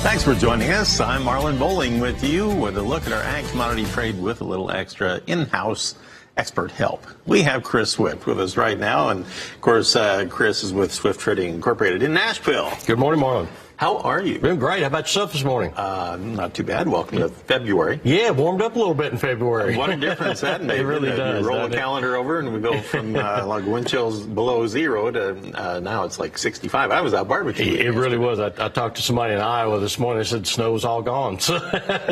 Thanks for joining us. I'm Marlin Bohling with you with a look at our ag commodity trade with a little extra in-house expert help. We have Chris Swift with us right now, and of course, Chris is with Swift Trading Incorporated in Nashville. Good morning, Marlin. How are you? Doing great. How about yourself this morning? Not too bad. Welcome to February. Yeah, warmed up a little bit in February. What a difference that made. It really does. You roll the calendar over and we go from like wind chills below zero to now it's like 65. I was out barbecuing. It really was. I talked to somebody in Iowa this morning. They said snow's all gone. So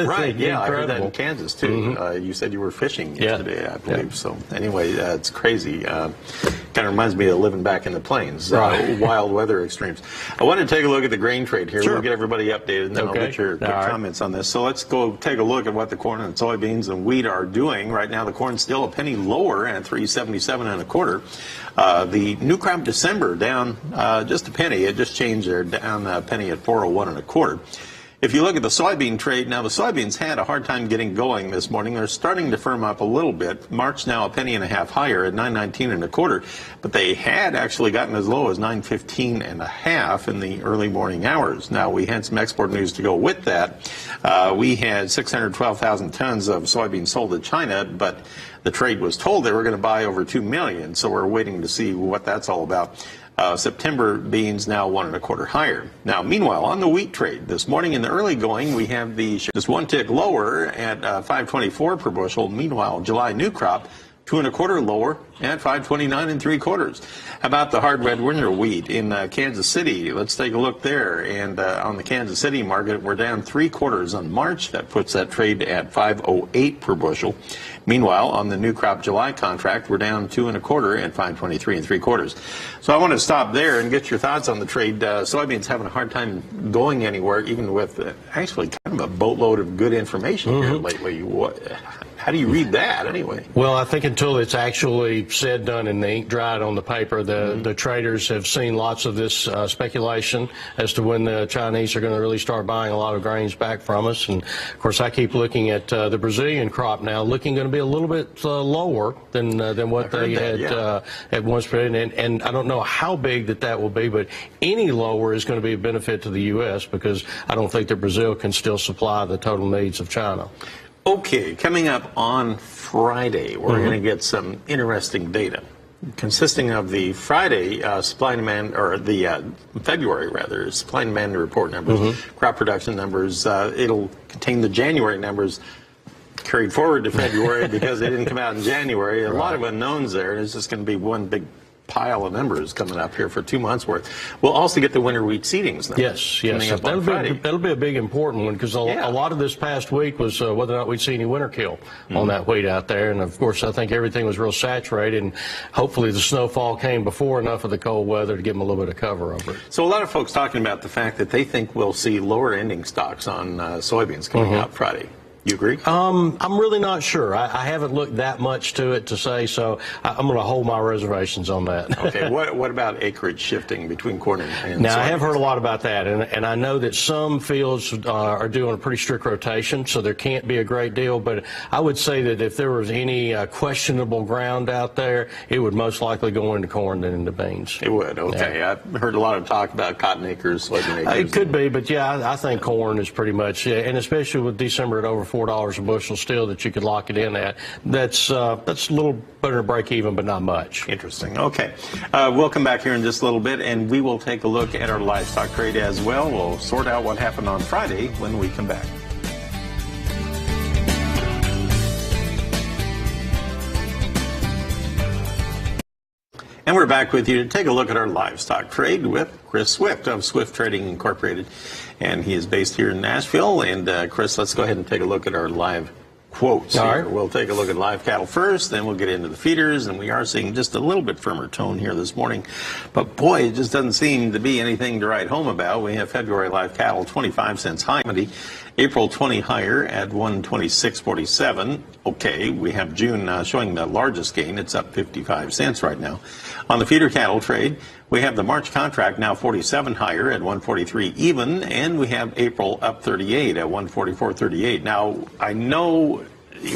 right, yeah, incredible. I heard that in Kansas too. You said you were fishing yesterday, I believe. So anyway, it's crazy. Kind of reminds me of living back in the plains. Wild weather extremes. I want to take a look at the grain trade here. Sure. We'll get everybody updated, and then I'll get your quick comments on this. So let's go take a look at what the corn and soybeans and wheat are doing. Right now, the corn's still a penny lower at 377 1/4. The new crop December down just a penny. It just changed there, down a penny at 401 1/4. If you look at the soybean trade, now the soybeans had a hard time getting going this morning. They're starting to firm up a little bit. March now a penny and a half higher at 919 1/4, but they had actually gotten as low as 915 1/2 in the early morning hours. Now we had some export news to go with that. We had 612,000 tons of soybeans sold to China, but the trade was told they were going to buy over 2 million, so we're waiting to see what that's all about. September beans now 1 1/4 higher. Now, meanwhile, on the wheat trade this morning in the early going, we have the just one tick lower at 524 per bushel. Meanwhile, July new crop 2 1/4 lower at 529 3/4. How about the hard red winter wheat in Kansas City? Let's take a look there. And on the Kansas City market, we're down 3/4 on March. That puts that trade at 508 per bushel. Meanwhile, on the new crop July contract, we're down 2 1/4 at 523 3/4. So I want to stop there and get your thoughts on the trade. Soybeans having a hard time going anywhere, even with actually kind of a boatload of good information here lately. How do you read that anyway? Well, I think until it's actually said, done, and the ink dried on the paper, the traders have seen lots of this speculation as to when the Chinese are going to really start buying a lot of grains back from us. And of course, I keep looking at the Brazilian crop now, looking going to be a little bit lower than what they had once put in. And I don't know how big that will be, but any lower is going to be a benefit to the U.S. because I don't think that Brazil can still supply the total needs of China. Okay, coming up on Friday, we're going to get some interesting data consisting of the Friday supply and demand, or the February rather, supply and demand report numbers, crop production numbers. It'll contain the January numbers carried forward to February because they didn't come out in January. A lot of unknowns there, and it's just going to be one big pile of numbers coming up here for 2 months worth. We'll also get the winter wheat seedings numbers. Yes. That'll be a big important one because a lot of this past week was whether or not we'd see any winter kill on that wheat out there. And of course, I think everything was real saturated, and hopefully the snowfall came before enough of the cold weather to give them a little bit of cover over it. So a lot of folks talking about the fact that they think we'll see lower ending stocks on soybeans coming out Friday. You agree? I'm really not sure. I haven't looked that much to it to say, so I'm going to hold my reservations on that. Okay. What about acreage shifting between corn and Now, soybeans? I have heard a lot about that, and I know that some fields are doing a pretty strict rotation, so there can't be a great deal, but I would say that if there was any questionable ground out there, it would most likely go into corn than into beans. It would, okay. Yeah. I've heard a lot of talk about cotton acres, soybean acres. It could be, but yeah, I think corn is pretty much, and especially with December at over $4 a bushel still that you could lock it in at. That's a little better to break even, but not much. Interesting. Okay. We'll come back here in just a little bit, and we will take a look at our livestock trade as well. We'll sort out what happened on Friday when we come back. And we're back with you to take a look at our livestock trade with Chris Swift of Swift Trading Incorporated. And he is based here in Nashville. And Chris, let's go ahead and take a look at our live quotes All here. right. We'll take a look at live cattle first, then we'll get into the feeders. And we are seeing just a little bit firmer tone here this morning. But boy, it just doesn't seem to be anything to write home about. We have February live cattle 25 cents high. April 20 higher at 126.47. Okay, we have June showing the largest gain. It's up 55 cents right now. On the feeder cattle trade, we have the March contract now 47 higher at 143 even, and we have April up 38 at 144.38. Now, I know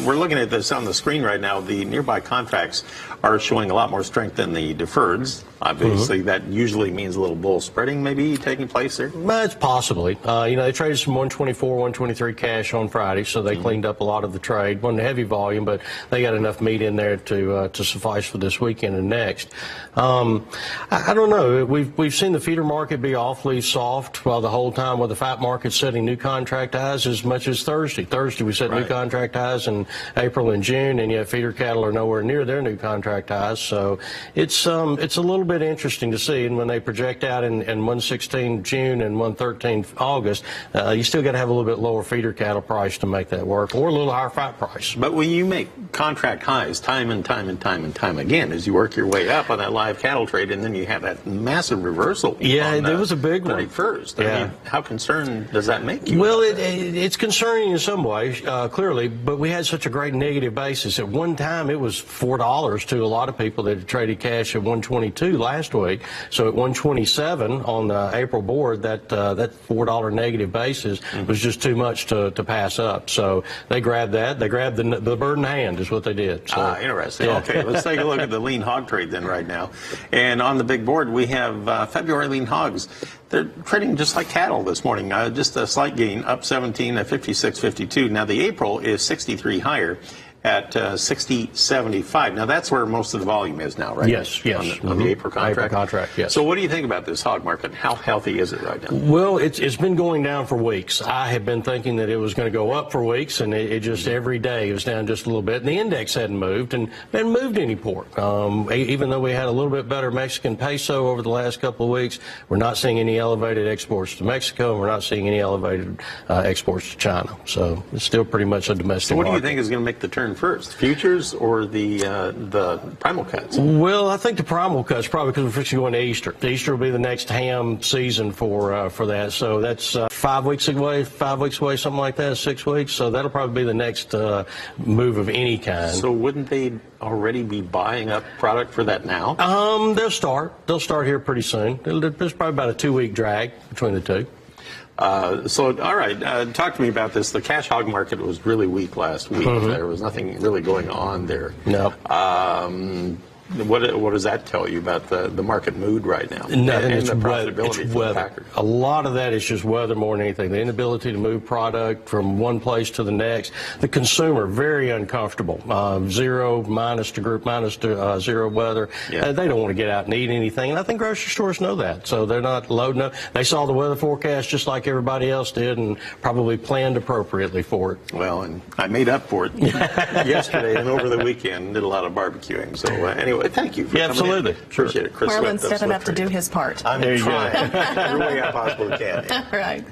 we're looking at this on the screen right now. The nearby contracts are showing a lot more strength than the deferreds. Obviously, that usually means a little bull spreading maybe taking place there. Well, it's possibly. They traded some 124, 123 cash on Friday, so they cleaned up a lot of the trade. Wasn't a heavy volume, but they got enough meat in there to suffice for this weekend and next. I don't know. We've seen the feeder market be awfully soft while the whole time, with the fat market setting new contract highs as much as Thursday. Thursday we set new contract highs in April and June, and yet feeder cattle are nowhere near their new contract highs. So it's a little bit interesting to see. And when they project out in 116 June and 113 August, you still got to have a little bit lower feeder cattle price to make that work, or a little higher fat price. But when you make contract highs time and time and time and time again, as you work your way up on that live cattle trade, and then you have that massive reversal. Yeah, it was a big one. 31st. I mean, how concerned does that make you? Well, it's concerning in some ways, clearly, but we had such a great negative basis. At one time, it was $4 to a lot of people that had traded cash at 122 last week. So at 127 on the April board, that $4 negative basis was just too much to pass up. So they grabbed that. They grabbed the bird in hand is what they did. So, interesting. Yeah. Okay, let's take a look at the lean hog trade then right now. And on the big board, we have February lean hogs. They're trading just like cattle this morning. Just a slight gain, up 17 at 56.52. Now the April is 63 higher at 60.75. Now that's where most of the volume is now, right? Yes. On the April contract. April contract, yes. So what do you think about this hog market? How healthy is it right now? Well, it's been going down for weeks. I have been thinking that it was going to go up for weeks, and it just every day it was down just a little bit. And the index hadn't moved, and hadn't moved any pork. Even though we had a little bit better Mexican peso over the last couple of weeks, we're not seeing any elevated exports to Mexico, and we're not seeing any elevated exports to China. So it's still pretty much a domestic market. So what do you think is going to make the turn first, futures or the primal cuts? Well, I think the primal cuts probably because we're fixing to go into Easter. Easter will be the next ham season for that. So that's 5 weeks away, something like that, 6 weeks. So that'll probably be the next move of any kind. So wouldn't they already be buying up product for that now? They'll start here pretty soon. There's probably about a 2-week drag between the two. All right, talk to me about this. The cash hog market was really weak last week. There was nothing really going on there. No. What does that tell you about the market mood right now? Nothing. And the profitability it's for weather. the packers? A lot of that is just weather more than anything. The inability to move product from one place to the next. The consumer, very uncomfortable. Zero minus to group minus to zero weather. Yeah. They don't want to get out and eat anything. And I think grocery stores know that. So they're not loading up. They saw the weather forecast just like everybody else did and probably planned appropriately for it. Well, and I made up for it yesterday and over the weekend. Did a lot of barbecuing. So anyway, thank you for coming absolutely. in. Appreciate it. Chris Marlin's Swift, stepping up to do his part. I'm trying every way I possibly can. All right.